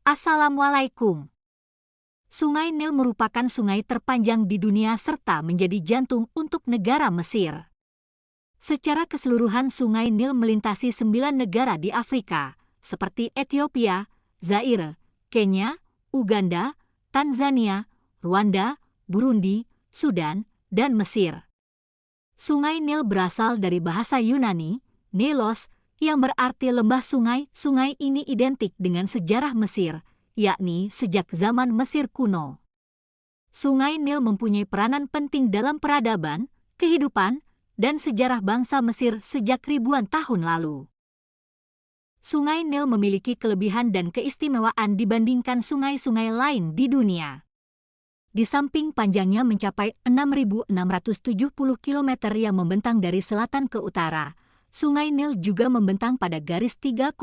Assalamualaikum. Sungai Nil merupakan sungai terpanjang di dunia serta menjadi jantung untuk negara Mesir. Secara keseluruhan Sungai Nil melintasi 9 negara di Afrika, seperti Ethiopia, Zaire, Kenya, Uganda, Tanzania, Rwanda, Burundi, Sudan, dan Mesir. Sungai Nil berasal dari bahasa Yunani, Nilos, yang berarti lembah sungai. Sungai ini identik dengan sejarah Mesir, yakni sejak zaman Mesir kuno. Sungai Nil mempunyai peranan penting dalam peradaban, kehidupan, dan sejarah bangsa Mesir sejak ribuan tahun lalu. Sungai Nil memiliki kelebihan dan keistimewaan dibandingkan sungai-sungai lain di dunia. Di samping panjangnya mencapai 6.670 km yang membentang dari selatan ke utara, Sungai Nil juga membentang pada garis 3,30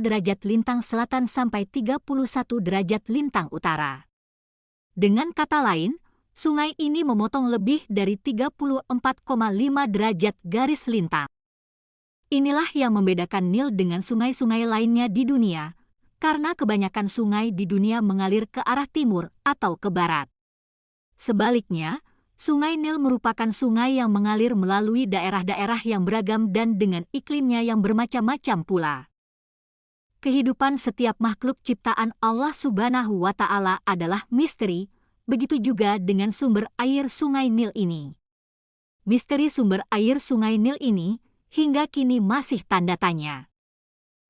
derajat lintang selatan sampai 31 derajat lintang utara. Dengan kata lain, sungai ini memotong lebih dari 34,5 derajat garis lintang. Inilah yang membedakan Nil dengan sungai-sungai lainnya di dunia, karena kebanyakan sungai di dunia mengalir ke arah timur atau ke barat. Sebaliknya, Sungai Nil merupakan sungai yang mengalir melalui daerah-daerah yang beragam dan dengan iklimnya yang bermacam-macam pula. Kehidupan setiap makhluk ciptaan Allah Subhanahu wa Ta'ala adalah misteri, begitu juga dengan sumber air Sungai Nil ini. Misteri sumber air Sungai Nil ini hingga kini masih tanda tanya.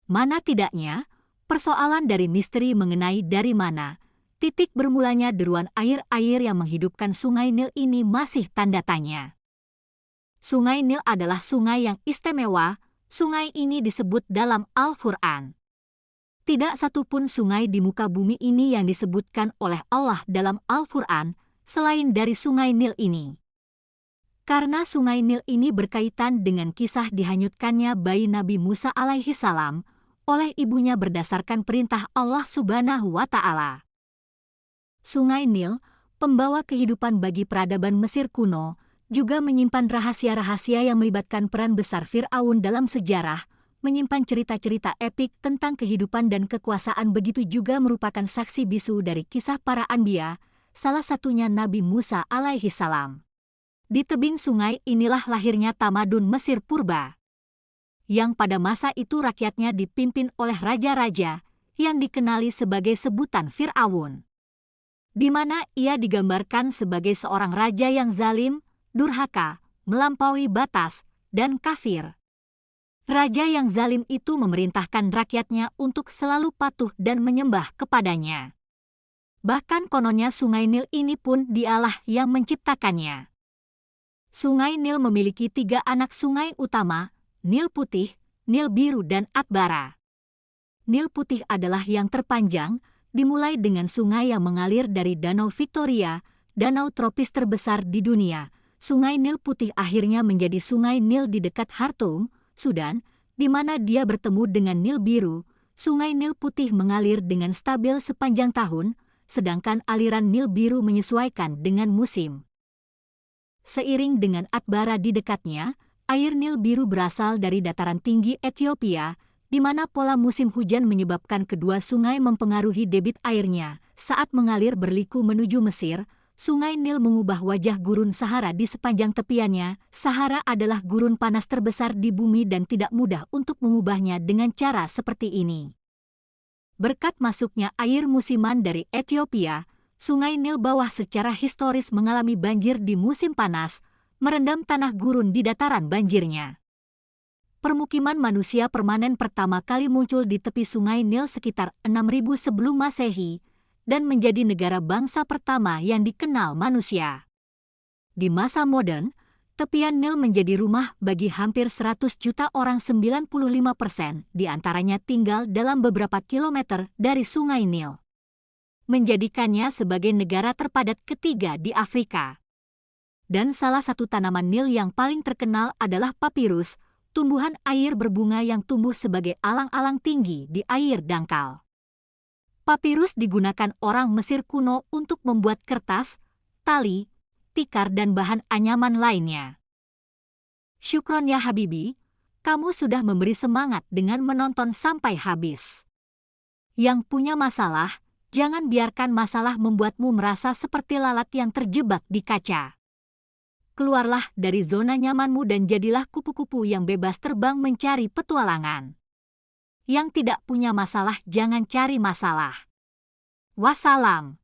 Mana tidaknya, persoalan dari misteri mengenai dari mana titik bermulanya deruan air-air yang menghidupkan Sungai Nil ini masih tanda tanya. Sungai Nil adalah sungai yang istimewa. Sungai ini disebut dalam Al-Quran. Tidak satupun sungai di muka bumi ini yang disebutkan oleh Allah dalam Al-Quran selain dari Sungai Nil ini. Karena Sungai Nil ini berkaitan dengan kisah dihanyutkannya bayi Nabi Musa alaihi salam oleh ibunya berdasarkan perintah Allah Subhanahu wa Ta'ala. Sungai Nil, pembawa kehidupan bagi peradaban Mesir kuno, juga menyimpan rahasia-rahasia yang melibatkan peran besar Fir'aun dalam sejarah, menyimpan cerita-cerita epik tentang kehidupan dan kekuasaan, begitu juga merupakan saksi bisu dari kisah para anbiya, salah satunya Nabi Musa alaihi salam. Di tebing sungai inilah lahirnya tamadun Mesir purba, yang pada masa itu rakyatnya dipimpin oleh raja-raja yang dikenali sebagai sebutan Fir'aun, di mana ia digambarkan sebagai seorang raja yang zalim, durhaka, melampaui batas, dan kafir. Raja yang zalim itu memerintahkan rakyatnya untuk selalu patuh dan menyembah kepadanya. Bahkan kononnya Sungai Nil ini pun dialah yang menciptakannya. Sungai Nil memiliki 3 anak sungai utama, Nil Putih, Nil Biru, dan Atbara. Nil Putih adalah yang terpanjang, dimulai dengan sungai yang mengalir dari Danau Victoria, danau tropis terbesar di dunia. Sungai Nil Putih akhirnya menjadi Sungai Nil di dekat Khartoum, Sudan, di mana dia bertemu dengan Nil Biru. Sungai Nil Putih mengalir dengan stabil sepanjang tahun, sedangkan aliran Nil Biru menyesuaikan dengan musim. Seiring dengan Atbara di dekatnya, air Nil Biru berasal dari dataran tinggi Ethiopia, di mana pola musim hujan menyebabkan kedua sungai mempengaruhi debit airnya. Saat mengalir berliku menuju Mesir, Sungai Nil mengubah wajah gurun Sahara di sepanjang tepiannya. Sahara adalah gurun panas terbesar di bumi dan tidak mudah untuk mengubahnya dengan cara seperti ini. Berkat masuknya air musiman dari Ethiopia, Sungai Nil bawah secara historis mengalami banjir di musim panas, merendam tanah gurun di dataran banjirnya. Permukiman manusia permanen pertama kali muncul di tepi Sungai Nil sekitar 6000 sebelum Masehi dan menjadi negara bangsa pertama yang dikenal manusia. Di masa modern, tepian Nil menjadi rumah bagi hampir 100 juta orang. 95% di antaranya tinggal dalam beberapa kilometer dari Sungai Nil, menjadikannya sebagai negara terpadat ketiga di Afrika. Dan salah satu tanaman Nil yang paling terkenal adalah papirus, tumbuhan air berbunga yang tumbuh sebagai alang-alang tinggi di air dangkal. Papirus digunakan orang Mesir kuno untuk membuat kertas, tali, tikar, dan bahan anyaman lainnya. Syukron ya Habibi, kamu sudah memberi semangat dengan menonton sampai habis. Yang punya masalah, jangan biarkan masalah membuatmu merasa seperti lalat yang terjebak di kaca. Keluarlah dari zona nyamanmu dan jadilah kupu-kupu yang bebas terbang mencari petualangan. Yang tidak punya masalah jangan cari masalah. Wassalam.